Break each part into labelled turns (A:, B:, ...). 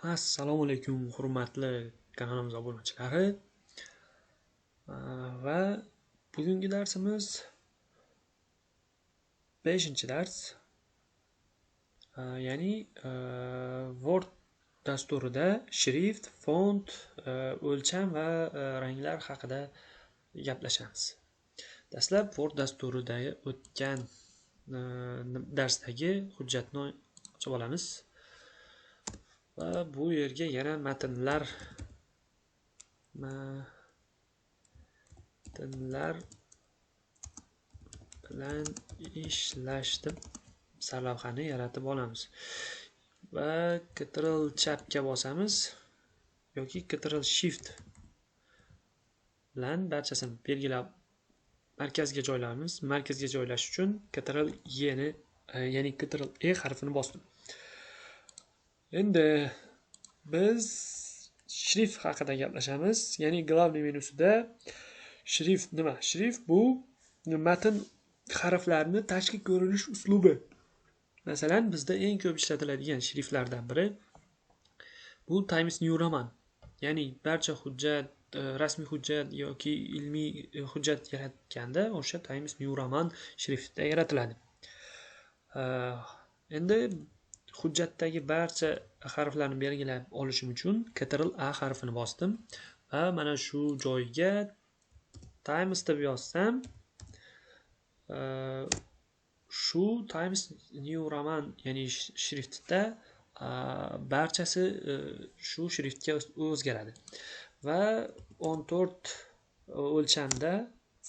A: Assalomu alaykum hurmatli kanalimiz obunachilari. Va bugungi darsimiz 5-dars. Ya'ni Word dasturida shrift, font, o'lcham va ranglar haqida gaplashamiz. Dastlab Word dasturidagi o'tgan darsdagi hujjatni ochib olamiz. Va bu yerga yana matnlar bilan ishlashdim sarlavhani yaratib olamiz va Ctrl chapga bosamiz yoki Ctrl Shift bilan barchasini belgilab markazga joylaymiz. Markazga joylash uchun Ctrl E ni, ya'ni Ctrl E harfini bosdim. Endi biz shrift haqida gaplashamiz. Ya'ni glavniy menusida shrift nima? Shrift bu matn harflarini tashqi ko'rinish uslubi. Masalan, bizda eng ko'p ishlatiladigan shriftlardan biri bu Times New Roman. Ya'ni barcha hujjat, rasmiy hujjat yoki ilmiy hujjat yaratganda o'sha Times New Roman shriftida yaratiladi. Endi hujjatdagi barcha harflarni belgilab olishim uchun Ctrl A harfini bosdim va mana shu joyga Times deb yozsam, shu Times New Roman ya'ni shriftda barchasi shu shriftga o'zgaradi va 14 o'lchamda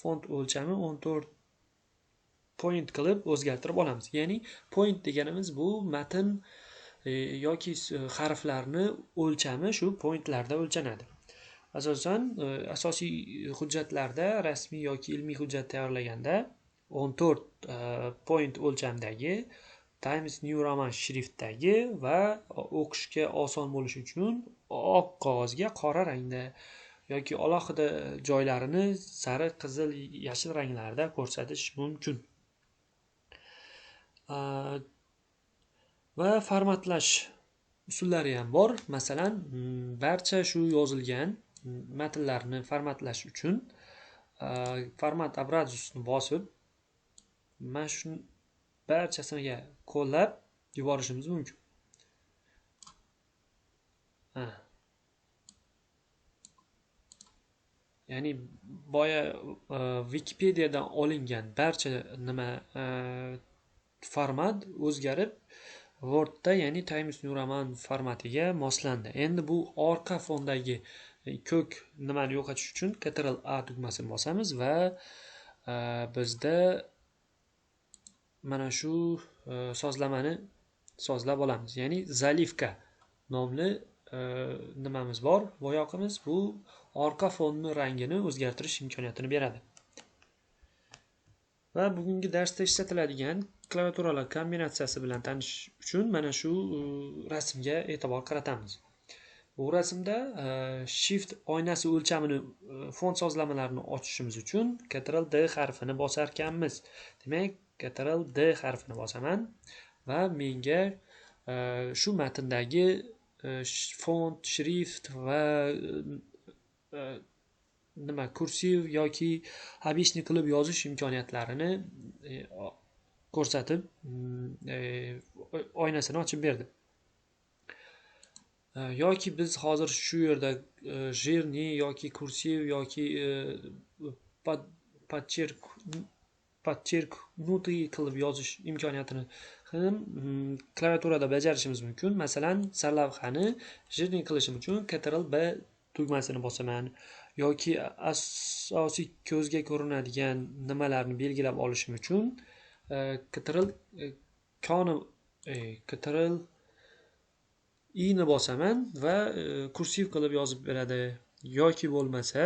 A: font o'lchami 14 point qilib o'zgartirib olamiz. Ya'ni point deganimiz bu matn yoki harflarni o'lchami shu pointlarda o'lchanadi. Asosan asosiy hujjatlarda, rasmiy yoki ilmiy hujjat tayyorlaganda 14 point o'lchamdagi Times New Roman shriftdagi va o'qishga oson bo'lishi uchun oq qog'ozga qora rangda yoki alohida joylarini sariq, qizil, yashil ranglarda ko'rsatish mumkin. Va formatlash usullari ham bor. Masalan, barcha shu yozilgan matnlarni formatlash uchun format abrazusni bosib, mana shu barchasiga qo'llab yuborishimiz mumkin. Ya'ni boya Wikipediyadan olingan barcha format o'zgarib Wordda, ya'ni Times New Roman formatiga moslandi. Endi bu orqa fondagi ko'k nimani yo'qotish uchun Ctrl A tugmasini bosamiz va bizda mana shu sozlamani sozlab olamiz. Ya'ni Zalivka nomli nimamiz bor. Bo'yoqimiz bu orqa fonni rangini o'zgartirish imkoniyatini beradi. Va bugungi darsda ishlatiladigan klaviaturalar kombinatsiyasi bilan tanishish uchun mana shu rasmga e'tibor qaratamiz. Bu rasmda Shift oynasi o'lchamini font sozlamalarini ochishimiz uchun Ctrl D harfini bosar ekanmiz. Demak, Ctrl D harfini bosaman va menga shu matndagi font, shrift va kursiv yoki habishni qilib yozish imkoniyatlarini ko'rsatib oynasini ochib berdi. Yoki biz hozir shu yerda jирный yoki kursiv yoki подчеркнутый qilib yozish imkoniyatini ham klaviaturada bajarishimiz mumkin. Masalan, sarlavhani jирный qilishim uchun Ctrl B tugmasini bosaman yoki asosiy ko'zga ko'rinadigan nimalarni belgilab olishim uchun Ctrl I ni bosaman va kursiv qilib yozib beradi. Yoki bo'lmasa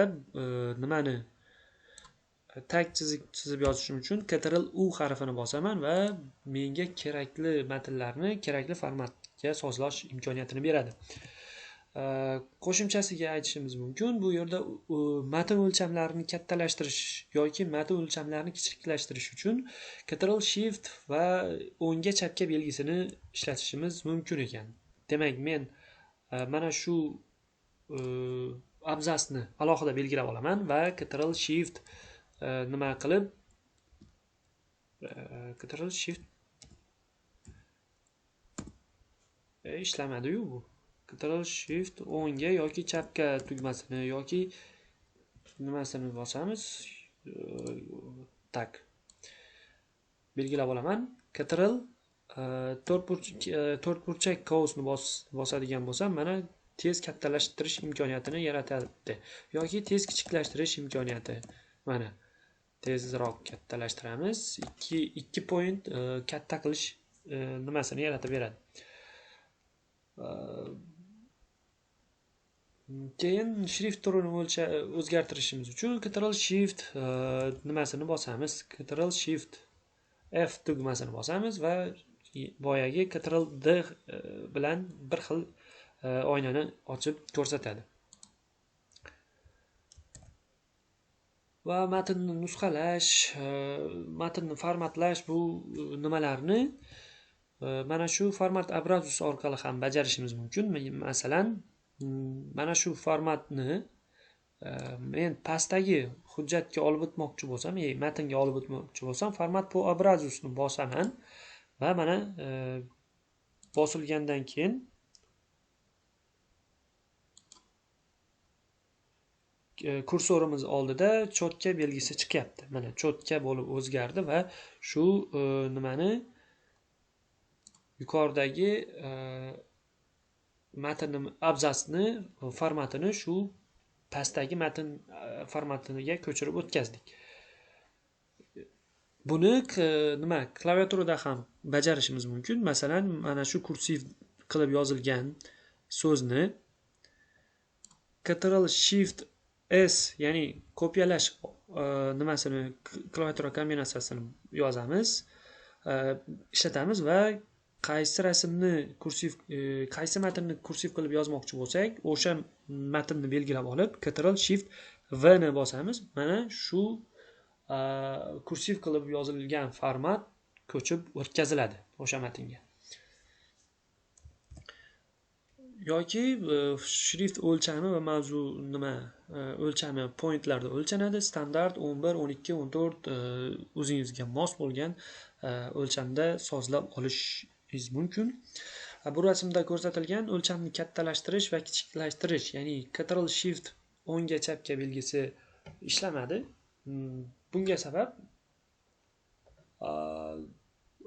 A: nimani tag chizib yozishim uchun Ctrl U harfini bosaman va menga kerakli matnlarni kerakli formatga sozlash imkoniyatini beradi. Qo'shimchasiga aytishimiz mumkin, bu yerda matn o'lchamlarini kattalashtirish yoki matn o'lchamlarini kichiklashtirish uchun Ctrl Shift va o'ngga chapga belgisini ishlatishimiz mumkin ekan. Demak, men mana shu abzasni alohida belgilab olaman va Ctrl Shift nima qilib Ctrl Shift ishlamadi-yu bu. Ctrl Shift o'ngga yoki chapga tugmasini yoki nimasini bosamiz. Tak. Belgilab olaman. Ctrl to'rtburchak qovusni bosadigan bo'lsam, mana tez kattalashtirish imkoniyatini yaratadi yoki tez kichiklashtirish imkoniyati. Mana tezroq kattalashtiramiz. 2 point katta qilish nimasini yaratib beradi. Keyin shrift turini o'zgartirishimiz uchun Ctrl Shift nimasini bosamiz. Ctrl Shift F tugmasini bosamiz va boyagi Ctrl D bilan bir xil oynani ochib ko'rsatadi. Va matnni nusxalash, matnni formatlash bu nimalarni mana shu format Abrazus orqali ham bajarishimiz mumkin. Masalan, mana shu formatni men pastdagi hujjatga olib o'tmoqchi bo'lsam, matnga olib o'tmoqchi bo'lsam, format po Abrazusni bosaman va mana bosilgandan keyin kursorimiz oldida cho'tka belgisi chiqyapti. Mana cho'tka bo'lib o'zgardi va shu nimani yuqoridagi matn abzasni formatini shu pastdagi matn formatiga ko'chirib o'tkazdik. Buni klaviaturada ham bajarishimiz mumkin. Masalan, mana shu kursiv qilib yozilgan so'zni Ctrl Shift S, ya'ni kopiyalash nimasini klaviatura kombinatsiyasini yozamiz, ishlatamiz va qaysi rasmni qaysi matnni kursiv qilib yozmoqchi bo'lsak, o'sha matnni belgilab olib, Ctrl Shift V ni bosamiz. Mana shu kursiv qilib yozilgan format ko'chib o'tkaziladi o'sha matnga. Yoki shrift o'lchami va mavzu o'lchami pointlarda o'lchanadi. Standart 11, 12, 14 o'zingizga mos bo'lgan o'lchamda sozlab olishingiz mumkin. Bu rasmda ko'rsatilgan o'lchamni kattalashtirish va kichiklashtirish, ya'ni Ctrl Shift o'ngga chapga belgisi ishlamadi. Bunga sabab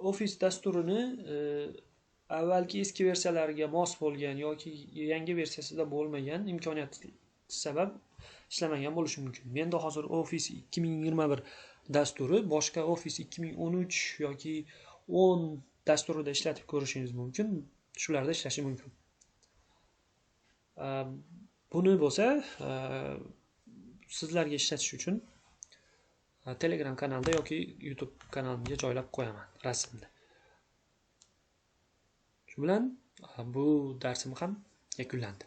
A: Office dasturini avvalgi eski versiyalariga mos bo'lgan yoki yangi versiyasida bo'lmagan imkoniyat sabab ishlamagan bo'lishi mumkin. Menda hozir Office 2021 dasturi boshqa Office 2013 yoki 10 dasturida ishlatib ko'rishingiz mumkin. Shularda ishlashi mumkin. Buni bo'lsa sizlarga ishlatish uchun Telegram kanalda yoki YouTube kanalimga joylab qo'yaman rasmni. Shu bilan bu darsim ham yakunlandi.